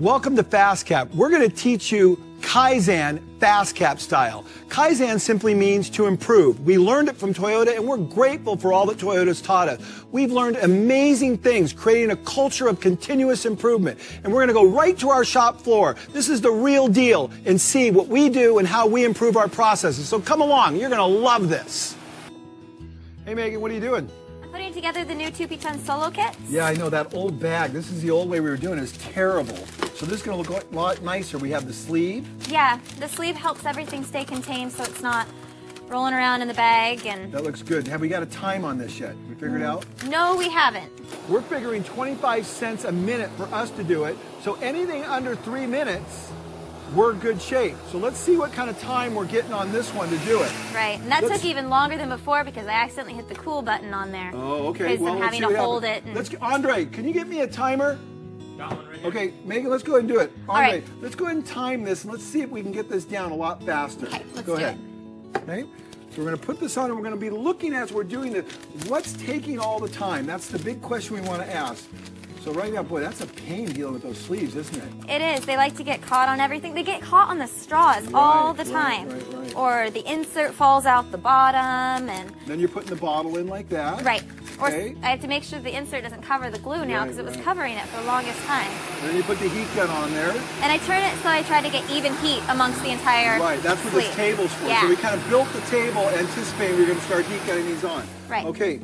Welcome to FastCap. We're going to teach you Kaizen FastCap style. Kaizen simply means to improve. We learned it from Toyota and we're grateful for all that Toyota's taught us. We've learned amazing things, creating a culture of continuous improvement. And we're going to go right to our shop floor. This is the real deal and see what we do and how we improve our processes. So come along, you're going to love this. Hey Megan, what are you doing? Putting together the new 2P10 solo kits. Yeah, I know, that old bag. This is the old way we were doing it. It's terrible. So this is going to look a lot nicer. We have the sleeve. Yeah, the sleeve helps everything stay contained so it's not rolling around in the bag. And that looks good. Have we got a time on this yet? We figured it out? No, we haven't. We're figuring 25 cents a minute for us to do it. So anything under 3 minutes, we're in good shape. So let's see what kind of time we're getting on this one to do it. Right, and that took even longer than before because I accidentally hit the cool button on there. Oh, okay. Well, I'm having to hold it. And... Andre, can you get me a timer? Got one right here. Okay, Megan, let's go ahead and do it. Andre, right. Let's go ahead and time this and let's see if we can get this down a lot faster. Okay, let's go do ahead. Okay, so we're going to put this on and we're going to be looking as we're doing this. What's taking all the time? That's the big question we want to ask. So right now, boy, that's a pain dealing with those sleeves, isn't it? It is. They like to get caught on everything. They get caught on the straws all the time. Right. Or the insert falls out the bottom. And then you're putting the bottle in like that. Right. Okay. Or I have to make sure the insert doesn't cover the glue now because it was covering it for the longest time. And then you put the heat gun on there. And I turn it so I try to get even heat amongst the entire Right, that's what sleeve. this table's for. Yeah. So we kind of built the table anticipating we were going to start heat gunning these on. Right. Okay,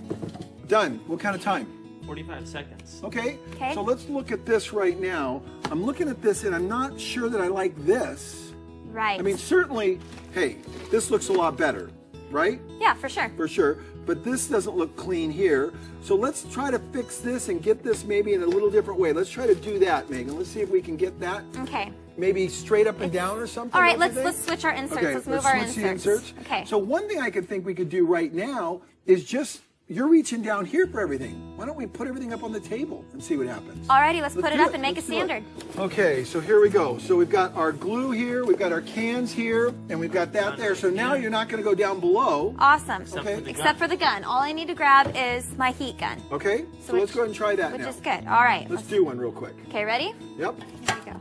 done. What kind of time? 45 seconds. Okay, so let's look at this right now. I'm looking at this and I'm not sure that I like this. Right. I mean, certainly, hey, this looks a lot better, right? Yeah, for sure. For sure, but this doesn't look clean here. So let's try to fix this and get this maybe in a little different way. Let's try to do that, Megan. Let's see if we can get that. Okay. Maybe straight up and down or something. All right, let's switch our inserts. Okay, let's move our inserts. Okay. So one thing I could think we could do right now is just, you're reaching down here for everything. Why don't we put everything up on the table and see what happens? Alrighty, let's put it up and make a standard. Okay, so here we go. So we've got our glue here, we've got our cans here, and we've got that there. So now you're not going to go down below. Awesome. Okay. Except for the gun. All I need to grab is my heat gun. Okay, so let's go ahead and try that now. Which is good. All right. Let's do one real quick. Okay, ready? Yep. Here we go.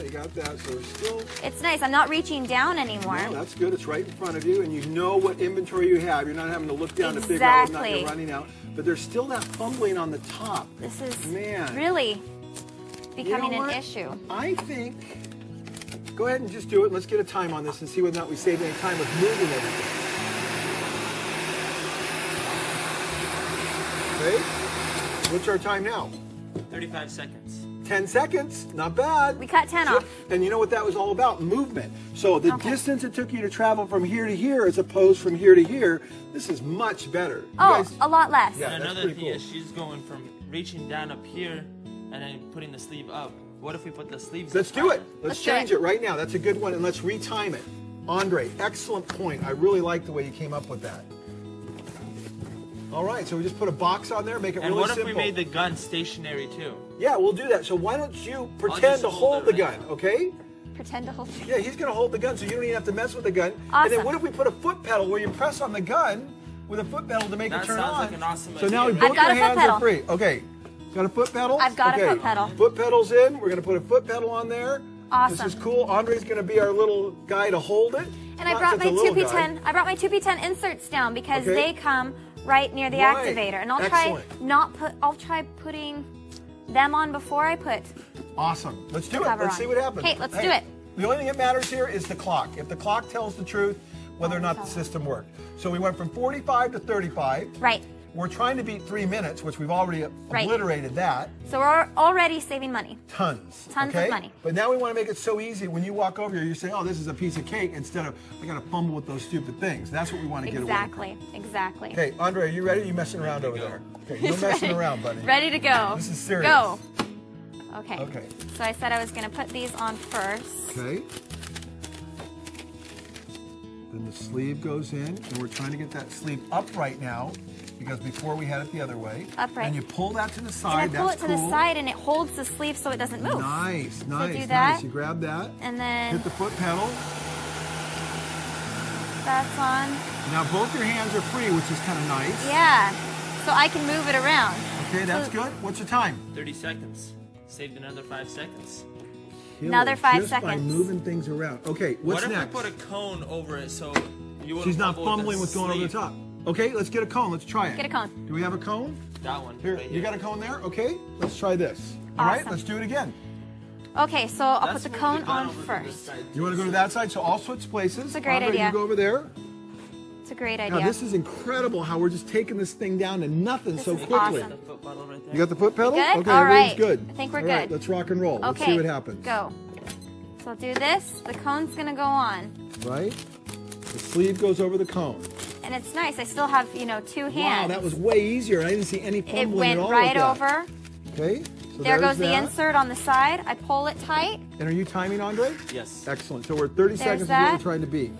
You got that. So we're still... It's nice. I'm not reaching down anymore. No, that's good. It's right in front of you, and you know what inventory you have. You're not having to look down to figure out whether or not you're running out. But there's still that fumbling on the top. This is Man. really becoming an issue. I think... Go ahead and just do it. Let's get a time on this and see whether or not we save any time with moving everything. Okay? What's our time now? 35 seconds. 10 seconds, not bad. We cut 10 off. And you know what that was all about? Movement. So the distance it took you to travel from here to here as opposed from here to here, this is much better. A lot less. Yeah, and that's another pretty thing cool. is she's going from reaching down up here and then putting the sleeve up. What if we put the sleeves Let's up do it. higher? Let's change it right now. That's a good one, and let's retime it. Andre, excellent point. I really like the way you came up with that. All right, so we just put a box on there, make it and really what if simple. we made the gun stationary too? Yeah, we'll do that. So why don't you pretend to hold the gun, okay? Pretend to hold it. Yeah, he's going to hold the gun, so you don't even have to mess with the gun. Awesome. And then what if we put a foot pedal where you press on the gun with a foot pedal to make it turn on? That sounds like an awesome So idea. now both your hands are free. Okay, got a foot pedal? I've got a foot pedal. Foot pedal's in. We're going to put a foot pedal on there. Awesome. This is cool. Andre's going to be our little guy to hold it. And I brought my 2P10. I brought my 2P10 inserts down because they come right near the activator, and I'll try putting them on before I put. Awesome. Let's do it. Let's see what happens. Okay, let's do it. The only thing that matters here is the clock. If the clock tells the truth, whether or not the system worked. So we went from 45 to 35. Right. We're trying to beat 3 minutes, which we've already obliterated that. So we're already saving money. Tons of money. But now we want to make it so easy. When you walk over here, you're saying, oh, this is a piece of cake, instead of, I got to fumble with those stupid things. That's what we want to get away from. Exactly. Okay, Andre, are you ready? Are you messing around over there? Okay, you're messing around, buddy. Ready to go. This is serious. Go. Okay. Okay. So I said I was going to put these on first. Okay. Then the sleeve goes in, and we're trying to get that sleeve upright now, because before we had it the other way. Upright. And you pull that to the side. And I pull it to the side, and it holds the sleeve so it doesn't move. Nice, nice, so do that. nice. You grab that. And then hit the foot pedal. That's on. Now both your hands are free, which is kind of nice. Yeah. So I can move it around. Okay, that's good. What's the time? 30 seconds. Saved another 5 seconds. Another 5 just seconds. By moving things around. Okay, what's next? What if we put a cone over it so you wouldn't She's not fumbling with going over the top. Okay, let's get a cone. Let's try it. Get a cone. Do we have a cone? That one. Here, right you got a cone there? Okay, let's try this. All right, let's do it again. Okay, so I'll put the cone on first. You want to go to that side? So I'll switch places. It's a great Andre, idea. You go over there. It's a great idea. Now, this is incredible how we're just taking this thing down to nothing This so is quickly. awesome. You got the foot pedal? Good? Okay, all right. everything's good. I think we're All right, good. let's rock and roll. Okay. Let's see what happens. Go. So I'll do this. The cone's going to go on. Right? The sleeve goes over the cone. And it's nice. I still have, you know, 2 hands. Wow, that was way easier. I didn't see any fumbling It went at all right with that. over. Okay. So there there's goes the insert on the side. I pull it tight. And are you timing, Andre? Yes. Excellent. So we're 30 seconds is what that. we're trying to be.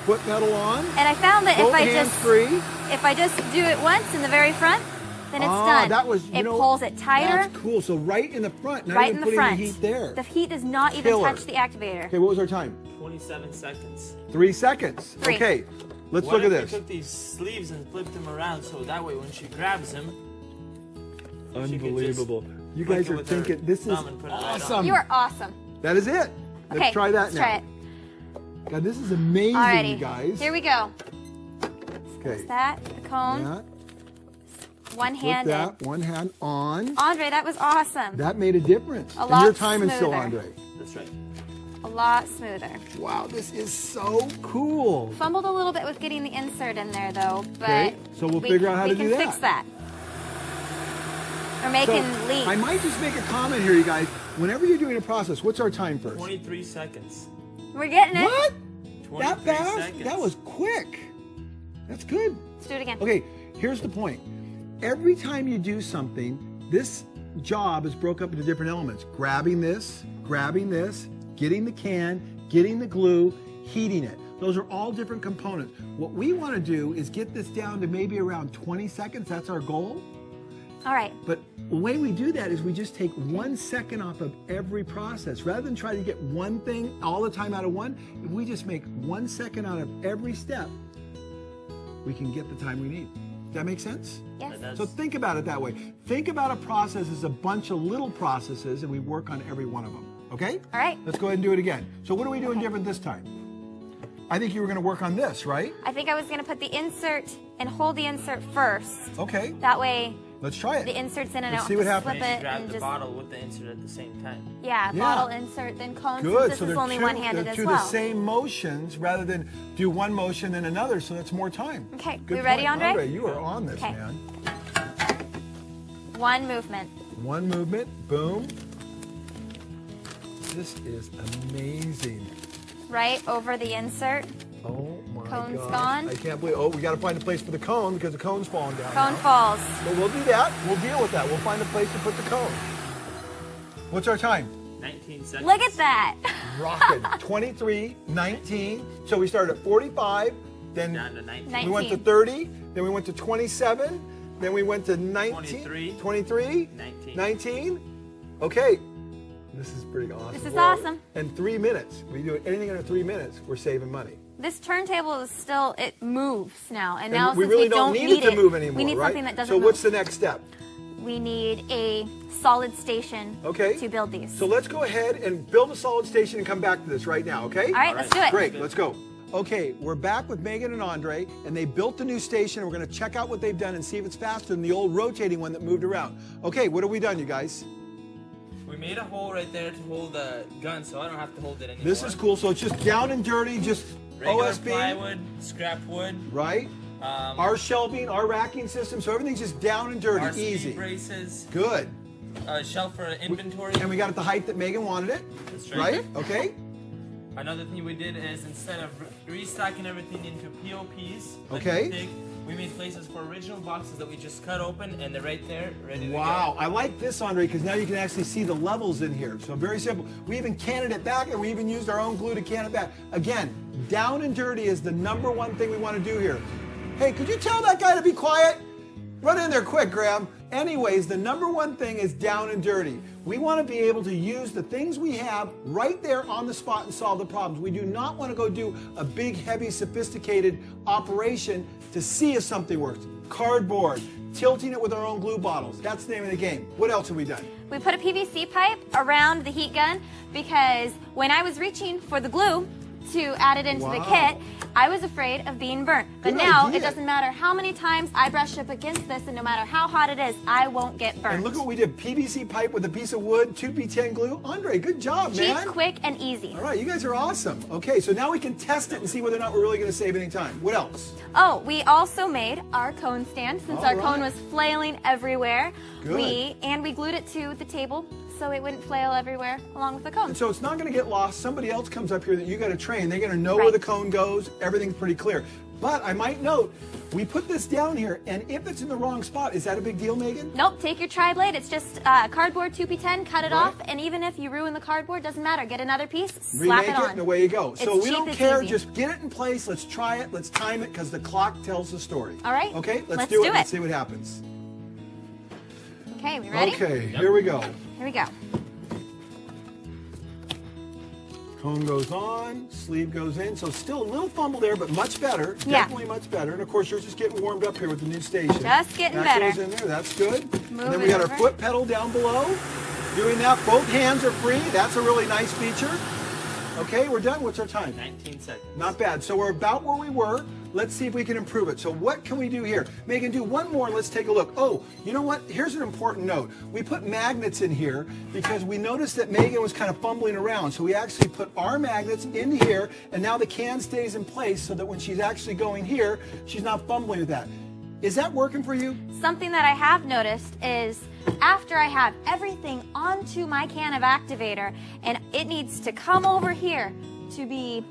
Foot pedal on. And I found that Both hands free. if I just do it once in the very front, then it's done. That was, it pulls it tighter. That's cool. So right in the front, not right even in the putting front. the heat there. The heat does not even Killer. touch the activator. Okay, what was our time? 27 seconds. 3 seconds. 3. Okay, let's What look at if this. we took these sleeves and flipped them around so that way when she grabs them, Unbelievable. You guys are thinking, this is awesome. You are awesome. That is it. Let's Okay, try that let's now. try it. God, this is amazing, Alrighty. you guys. Here we go. Okay. That, the cone, That, one-handed. that, one hand on. Andre, that was awesome. That made a difference. A And lot your time is still, smoother. Andre. That's right. A lot smoother. Wow, this is so cool. Fumbled a little bit with getting the insert in there, though, but Okay, so we'll figure out how to do that. We can fix that. We're making leaks. I might just make a comment here, you guys. Whenever you're doing a process, what's our time first? 23 seconds. We're getting it. What? That 23 fast? seconds. That was quick. That's good. Let's do it again. Okay, here's the point. Every time you do something, this job is broke up into different elements. Grabbing this, getting the can, getting the glue, heating it. Those are all different components. What we want to do is get this down to maybe around 20 seconds. That's our goal. All right. But the way we do that is we just take 1 second off of every process. Rather than try to get one thing all the time out of one, if we just make 1 second out of every step, we can get the time we need. Does that make sense? Yes. So think about it that way. Think about a process as a bunch of little processes and we work on every one of them. Okay? All right. Let's go ahead and do it again. So what are we doing different this time? I think you were going to work on this, right? I think I was going to put the insert and hold the insert first. Okay. That way Let's try it. the insert's in and Let's out. see what Flip happens. it Grab and the just bottle with the insert at the same time. yeah, Yeah. bottle insert then cone. Good. Since So this is they're only two, one-handed they're as two well. the same motions rather than do one motion then another, so that's more time. Okay, Good we ready, point. Andre? You are on this, Okay. man. One movement. One movement, boom. This is amazing. Right over the insert. Oh my Cone's gosh. gone. I can't believe, oh, we got to find a place for the cone because the cone's falling down Cone now. falls. But we'll do that. We'll deal with that. We'll find a place to put the cone. What's our time? 19 seconds. Look at that. Rocking. 23, 19. So we started at 45, then Down to 19. we went to 30, then we went to 27, then we went to 19, 23, 19. Okay. This is pretty awesome. This is awesome. And 3 minutes. We do anything under 3 minutes, we're saving money. This turntable is still, it moves now. And And now we since really we don't need it to move anymore, we need right? something that doesn't So move. what's the next step? We need a solid station to build these. So let's go ahead and build a solid station and come back to this right now, okay? All right, let's do it. Great, let's go. Okay, we're back with Megan and Andre, and they built a new station. We're going to check out what they've done and see if it's faster than the old rotating one that moved around. Okay, what have we done, you guys? We made a hole right there to hold the gun, so I don't have to hold it anymore. This is cool. So it's just down and dirty, just Regular OSB. plywood, scrap wood. Right? Our shelving, our racking system, so everything's just down and dirty, Our speed easy. braces. Good. Shelf for inventory. And we got it the height that Megan wanted it. That's right. Right? Okay. Another thing we did is instead of restacking everything into POPs, like Okay. big, we made places for original boxes that we just cut open and they're right there, ready to Wow, go. I like this, Andre, because now you can actually see the levels in here. So very simple. We even canned it back, and we even used our own glue to can it back. Again, down and dirty is the #1 thing we want to do here. Hey, could you tell that guy to be quiet? Run in there quick, Graham. Anyways, the #1 thing is down and dirty. We want to be able to use the things we have right there on the spot and solve the problems. We do not want to go do a big, heavy, sophisticated operation to see if something works. Cardboard, tilting it with our own glue bottles. That's the name of the game. What else have we done? We put a PVC pipe around the heat gun because when I was reaching for the glue to add it into the kit, I was afraid of being burnt. But Good now idea. it doesn't matter how many times I brush up against this, and no matter how hot it is, I won't get burnt. And look what we did. PVC pipe with a piece of wood, 2B10 glue. Andre, good job, man. Cheap, quick, and easy. All right, you guys are awesome. Okay, so now we can test it and see whether or not we're really going to save any time. What else? Oh, we also made our cone stand since All our right. cone was flailing everywhere. Good. We glued it to the table so it wouldn't flail everywhere along with the cone. And so it's not going to get lost. Somebody else comes up here that you got to train. They're going to know where the cone goes. Everything's pretty clear. But I might note, we put this down here, and if it's in the wrong spot, is that a big deal, Megan? Nope, take your tri-blade. It's just cardboard 2p10, cut it off, and even if you ruin the cardboard, doesn't matter. Get another piece, slap Remake it on. and away you go. So we cheap, don't it's care. easy. Just get it in place. Let's try it. Let's time it because the clock tells the story. All right. Okay, let's do it. it. Let's see what happens. Okay, we ready? Okay, here we go. Here we go. Cone goes on, sleeve goes in, so still a little fumble there, but much better. Yeah. Definitely much better. And of course, yours is getting warmed up here with the new station. Just getting that better. Goes in there. That's good. Move and then we it got our over. foot pedal down below. Doing that, both hands are free. That's a really nice feature. Okay, we're done. What's our time? 19 seconds. Not bad. So we're about where we were. Let's see if we can improve it. So what can we do here? Megan, do one more and let's take a look. Oh, you know what? Here's an important note. We put magnets in here because we noticed that Megan was kind of fumbling around. So we actually put our magnets in here, and now the can stays in place so that when she's actually going here, she's not fumbling with that. Is that working for you? Something that I have noticed is after I have everything onto my can of activator and it needs to come over here to be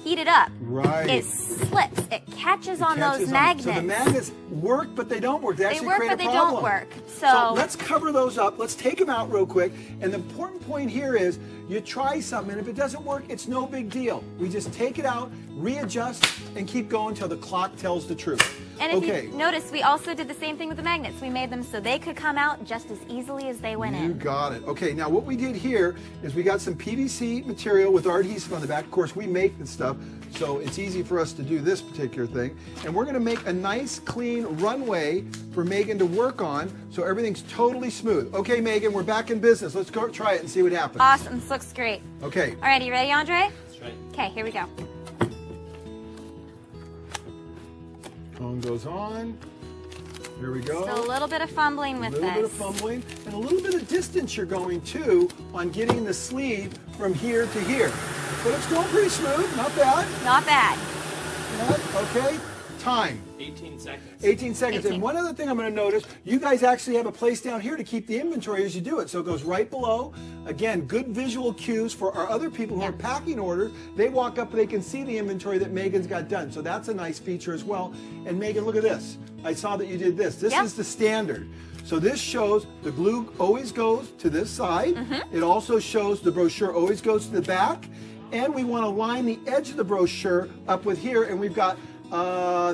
heated up, Right. it slips. It catches on Catches those on. magnets. So the magnets work, but they don't work. They actually work, create but a they problem. don't work. So So let's cover those up. Let's take them out real quick. And the important point here is you try something, and if it doesn't work, it's no big deal. We just take it out, readjust, and keep going until the clock tells the truth. And if Okay. you notice, we also did the same thing with the magnets. We made them so they could come out just as easily as they went You in. got it. Okay, now what we did here is we got some PVC material with our adhesive on the back. Of course, we make this stuff, so it's easy for us to do this particular thing. And we're gonna make a nice, clean runway for Megan to work on so everything's totally smooth. Okay, Megan, we're back in business. Let's go try it and see what happens. Awesome, this looks great. Okay. All right, you ready, Andre? That's right. Okay, here we go. Cone goes on. Here we go. So a little bit of fumbling with A little bit of this. fumbling and a little bit of distance you're going too on getting the sleeve from here to here. But it's going pretty smooth, not bad. Not bad. Okay, time. 18 seconds. 18 seconds. 18. And one other thing I'm going to notice, you guys actually have a place down here to keep the inventory as you do it. So it goes right below. Again, good visual cues for our other people who are packing orders. They walk up and they can see the inventory that Megan's got done. So that's a nice feature as well. And Megan, look at this. I saw that you did this. This is the standard. So this shows the glue always goes to this side. It also shows the brochure always goes to the back. And we want to line the edge of the brochure up with here. And we've got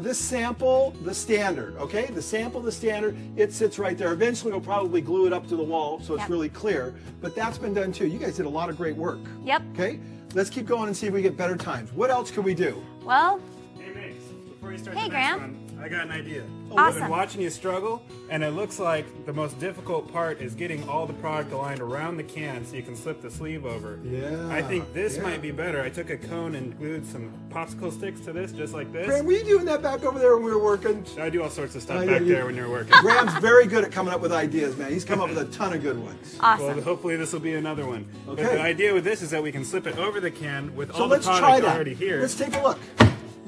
this sample, the standard, okay? The sample, the standard, it sits right there. Eventually we'll probably glue it up to the wall so it's really clear, but that's been done too. You guys did a lot of great work. Yep. Okay, let's keep going and see if we get better times. What else can we do? Well, Hey, Mace, before you start Hey, the next Graham. one, I got an idea. Awesome. I've been watching you struggle, and it looks like the most difficult part is getting all the product aligned around the can so you can slip the sleeve over. Yeah, I think this yeah. might be better. I took a cone and glued some popsicle sticks to this, just like this. Graham, were you doing that back over there when we were working? I do all sorts of stuff Yeah, back you- there when you're working. Graham's very good at coming up with ideas, man. He's come up with a ton of good ones. awesome. Well, hopefully this will be another one. Okay. But the idea with this is that we can slip it over the can with So all the let's product try that. already here. Let's take a look.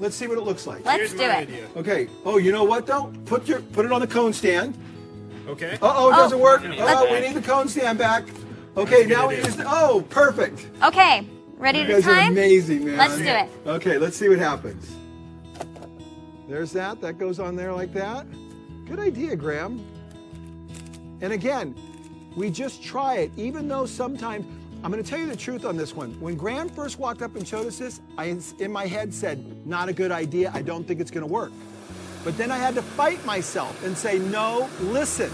Let's see what it looks like. Let's Here's do my it. idea. Okay. Oh, you know what though? Put it on the cone stand. Okay. Uh-oh, it doesn't work. Let's- Oh, we need the cone stand back. Okay, That's a now good we idea. use the, oh, perfect. Okay, ready You to guys are time? amazing, man. Let's do it. Okay, let's see what happens. There's that. That goes on there like that. Good idea, Graham. And again, we just try it, even though sometimes, I'm going to tell you the truth on this one. When Graham first walked up and showed us this, I, in my head, said, not a good idea. I don't think it's going to work. But then I had to fight myself and say, no, listen.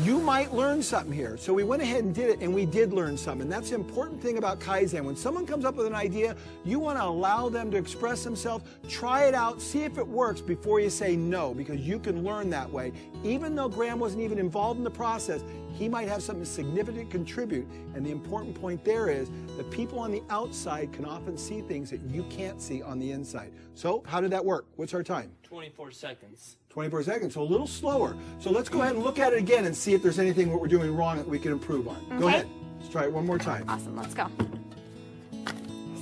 you might learn something here. So we went ahead and did it, and we did learn something. And that's the important thing about Kaizen. When someone comes up with an idea, you want to allow them to express themselves, try it out, see if it works before you say no, because you can learn that way. Even though Graham wasn't even involved in the process, he might have something significant to contribute. And the important point there is that people on the outside can often see things that you can't see on the inside. So how did that work? What's our time? 24 seconds. 24 seconds, so a little slower. So let's go ahead and look at it again and see if there's anything what we're doing wrong that we can improve on. Okay. Go ahead. Let's try it one more time. Awesome, let's go.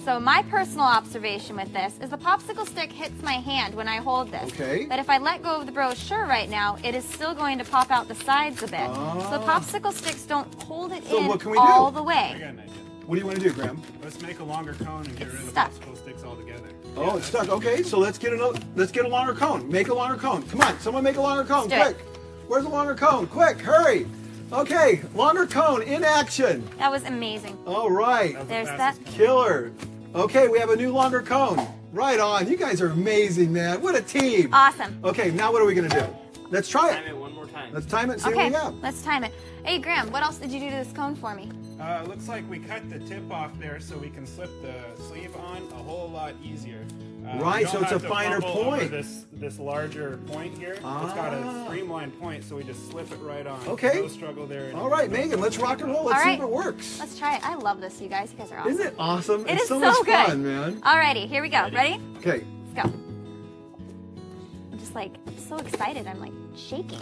So my personal observation with this is the popsicle stick hits my hand when I hold this. Okay. But if I let go of the brochure right now, it is still going to pop out the sides a bit. So the popsicle sticks don't hold it in what can we all do? the I way. got an idea. What do you want to do, Graham? Let's make a longer cone and get rid of the Stuck. popsicle sticks altogether. Oh, Yeah, it's stuck. Okay, so let's get a longer cone. Make a longer cone. Come on, someone make a longer cone, Let's do quick. Where's the longer cone? Quick, hurry. Okay, longer cone in action. That was amazing. All right, There's the that. fastest killer. Okay, we have a new longer cone. Right on. You guys are amazing, man. What a team. Awesome. Okay, now what are we gonna do? Let's try Time it. it one more time. Let's time it and see Okay, what we have. let's time it. Hey, Graham, what else did you do to this cone for me? Looks like we cut the tip off there so we can slip the sleeve on a whole lot easier. Right, we don't so it's have a to finer fumble over point. This larger point here. It's got a streamlined point, so we just slip it right on. Okay. No struggle there. All right, Megan, let's rock and roll. Let's All see right. if it works. Let's try it. I love this, you guys. You guys are awesome. Isn't it awesome? It It's is so so much good. fun, man. Alrighty, here we go. Ready? Okay. Let's go. I'm just like so excited. I'm like shaking.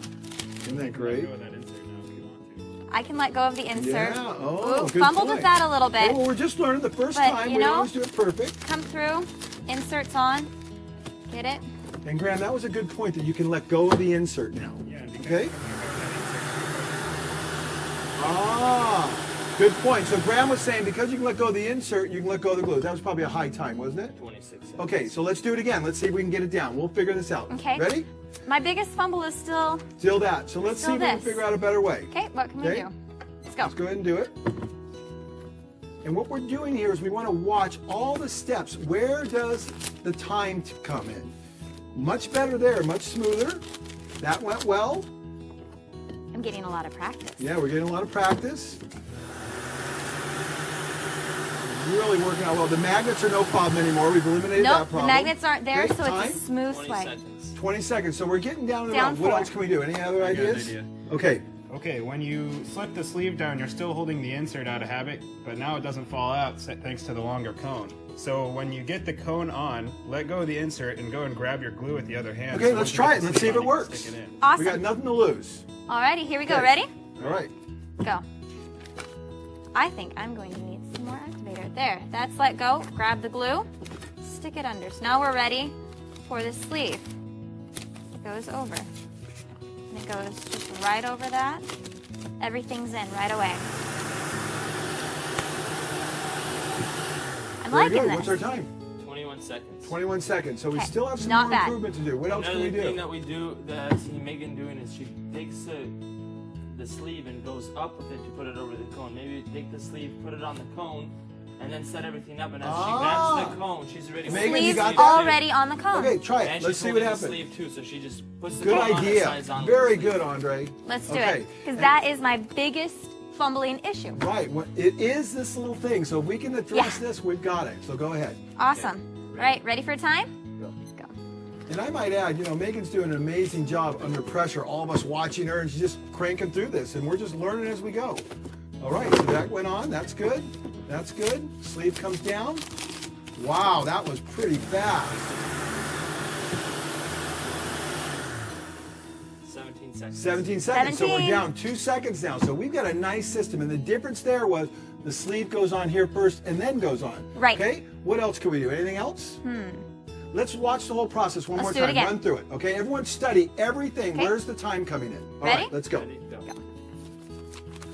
Isn't that Let great? go of that insert now if you want to. I can let go of the insert. Yeah. Oh, Ooh, good fumbled point. with that a little Hey, bit. well, we're just learning the first But, time. you We know- always do it perfect. Come through, inserts on. Get it? And Graham, that was a good point that you can let go of the insert now. Yeah, and because Okay. when you have that Ah, good point. So Graham was saying because you can let go of the insert, you can let go of the glue. That was probably a high time, wasn't it? 26 seconds. Okay, so let's do it again. Let's see if we can get it down. We'll figure this out. Okay. Ready? My biggest fumble is still. Still that. So let's see Still if we can this. figure out a better way. Okay, what can we Okay. do? Let's go. Let's go ahead and do it. And what we're doing here is we want to watch all the steps. Where does the time come in? Much better there, much smoother. That went well. I'm getting a lot of practice. Yeah, we're getting a lot of practice. Really working out well. The magnets are no problem anymore. We've eliminated that Nope, the problem. magnets aren't there, Okay, so time? it's a smooth 20 sway. seconds. 20 seconds. So we're getting down and Down around. What 4. else can we do? Any other I got an ideas? idea. Okay. Okay, when you slip the sleeve down, you're still holding the insert out of habit, but now it doesn't fall out thanks to the longer cone. So when you get the cone on, let go of the insert and go and grab your glue with the other hand. Okay, So let's once you try get it. the Let's see sleeve if it on, you can works. stick it in. Awesome. We got nothing to lose. Alrighty, here we go. Okay. Ready? All right. Go. I think I'm going to need some more activator. There, that's let go. Grab the glue, stick it under. So now we're ready for the sleeve. It goes over. And it goes just right over that. Everything's in right away. I'm Very liking good. this. What's our time? 21 seconds. 21 seconds. So we Okay, still have some not more bad. improvement to do. What else can Another we thing do? that we do that I see Megan doing is she takes the sleeve and goes up with it to put it over the cone. Maybe take the sleeve, put it on the cone, and then set everything up. And as she grabs the cone, she's already Megan, you Sleeve's got that? already on the cone. Okay, try it. And Let's she's see what holding the happens. sleeve too, so she just puts the Good cone on the idea. sides on Very the sleeve. good, Andre. Let's do Okay. it. Because And- that is my biggest fumbling issue. Right. Well, it is this little thing. So if we can address Yeah. this, we've got it. So go ahead. Awesome. Right, ready for time? Go. Go. And I might add, you know, Megan's doing an amazing job under pressure. All of us watching her, and she's just cranking through this, and we're just learning as we go. All right, so that went on. That's good. That's good. Sleeve comes down. Wow, that was pretty fast. 17 seconds. 17 seconds. So we're 17. down 2 seconds now. So we've got a nice system, and the difference there was the sleeve goes on here first and then goes on. Right. Okay. What else can we do? Anything else? Let's watch the whole process one Let's more do it time. again. Run through it. Okay. Everyone study everything. Okay. Where's the time coming in? All Ready? right. Let's go. Ready? Go.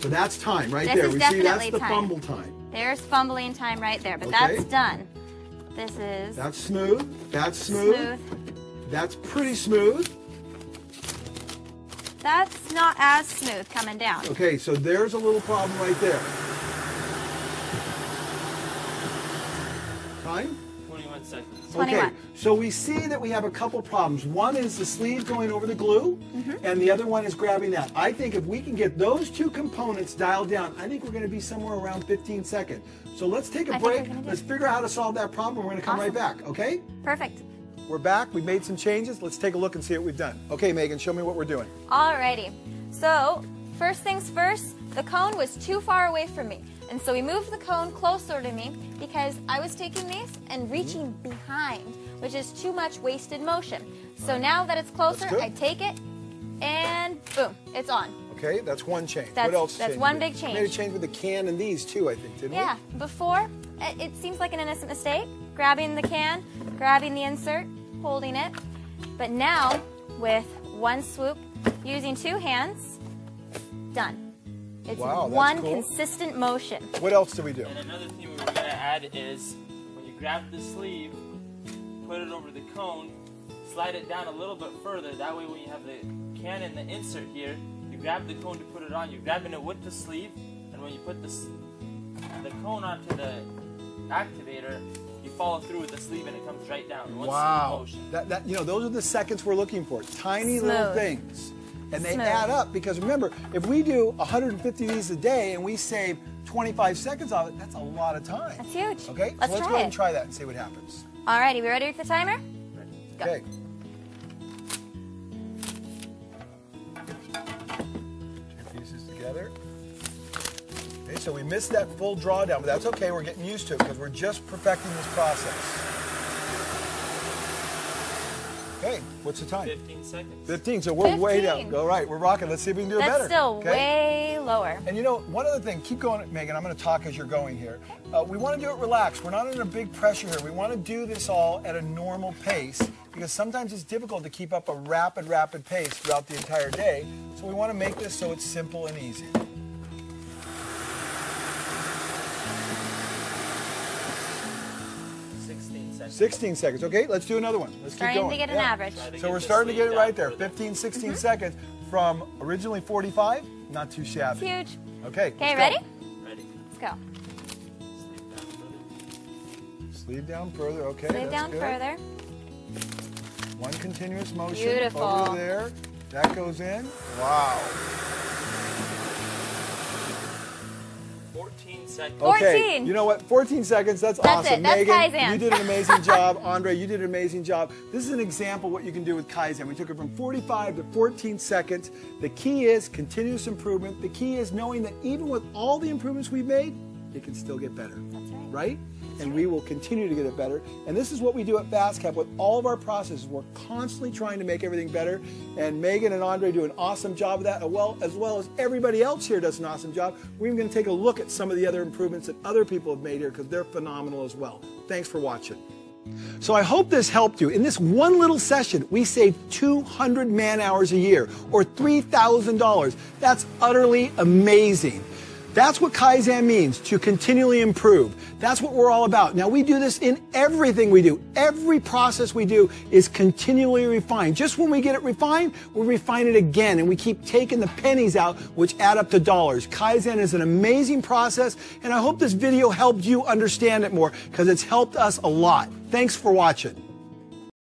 So that's time right This there. is We see that's definitely the time. fumble time. There's fumbling time right there, but Okay. that's done. This is That's smooth. That's smooth. smooth. That's pretty smooth. That's not as smooth coming down. Okay, so there's a little problem right there. Time? 21 21 seconds. 21. Okay, so we see that we have a couple problems. One is the sleeve going over the glue, and the other one is grabbing that. I think if we can get those two components dialed down, I think we're going to be somewhere around 15 seconds. So let's take a break. Let's figure out how to solve that problem. We're going to come right back, okay? Perfect. We're back. We made some changes. Let's take a look and see what we've done. Okay, Megan, show me what we're doing. Alrighty. So, first things first, the cone was too far away from me. And so we moved the cone closer to me because I was taking these and reaching behind, which is too much wasted motion. So now that it's closer, I take it and boom, it's on. Okay, that's one change. That's, what else? That's one big change. We made a change with the can and these too, I think, didn't we? Yeah, before, it seems like an innocent mistake, grabbing the can, grabbing the insert, holding it. But now, with one swoop, using two hands, done. It's one consistent motion. What else do we do? And another thing we were going to add is when you grab the sleeve, put it over the cone, slide it down a little bit further. That way when you have the can and the insert here, you grab the cone to put it on. You're grabbing it with the sleeve, and when you put the cone onto the activator, you follow through with the sleeve and it comes right down. One sleeve motion. You know, those are the seconds we're looking for. Tiny little things. And they add up because remember, if we do 150 of these a day and we save 25 seconds of it, that's a lot of time. That's huge. Okay, let's go ahead and try that and see what happens. Alrighty, we ready for the timer? Ready. Go. Okay. Two pieces together. Okay, so we missed that full drawdown, but that's okay. We're getting used to it because we're just perfecting this process. Okay, what's the time? 15 seconds. 15, so we're way down. All right, we're rocking. Let's see if we can do it better. That's still way lower. And you know, one other thing, keep going, Megan. I'm going to talk as you're going here. We want to do it relaxed. We're not under big pressure here. We want to do this all at a normal pace because sometimes it's difficult to keep up a rapid pace throughout the entire day. So we want to make this so it's simple and easy. 16 seconds. Okay, let's do another one. Let's keep going. Starting to get an average. So we're starting to get it right there. 15, 16 seconds from originally 45. Not too shabby. It's huge. Okay. Okay, ready? Ready. Let's go. Sleeve down further. Okay, Sleeve that's down good. further. One continuous motion. Beautiful. Over there. That goes in. Wow. 14 seconds. Okay, 14. you know what? 14 seconds, that's awesome. It. That's Megan, Kaizen. you did an amazing job. Andre, you did an amazing job. This is an example of what you can do with Kaizen. We took it from 45 to 14 seconds. The key is continuous improvement. The key is knowing that even with all the improvements we've made, it can still get better. That's right. Right? And we will continue to get it better. And this is what we do at FastCap with all of our processes. We're constantly trying to make everything better. And Megan and Andre do an awesome job of that, as well as everybody else here does an awesome job. We're even going to take a look at some of the other improvements that other people have made here because they're phenomenal as well. Thanks for watching. So I hope this helped you. In this one little session, we saved 200 man-hours a year, or $3,000. That's utterly amazing. That's what Kaizen means, to continually improve. That's what we're all about. Now, we do this in everything we do. Every process we do is continually refined. Just when we get it refined, we refine it again, and we keep taking the pennies out, which add up to dollars. Kaizen is an amazing process, and I hope this video helped you understand it more, because it's helped us a lot. Thanks for watching.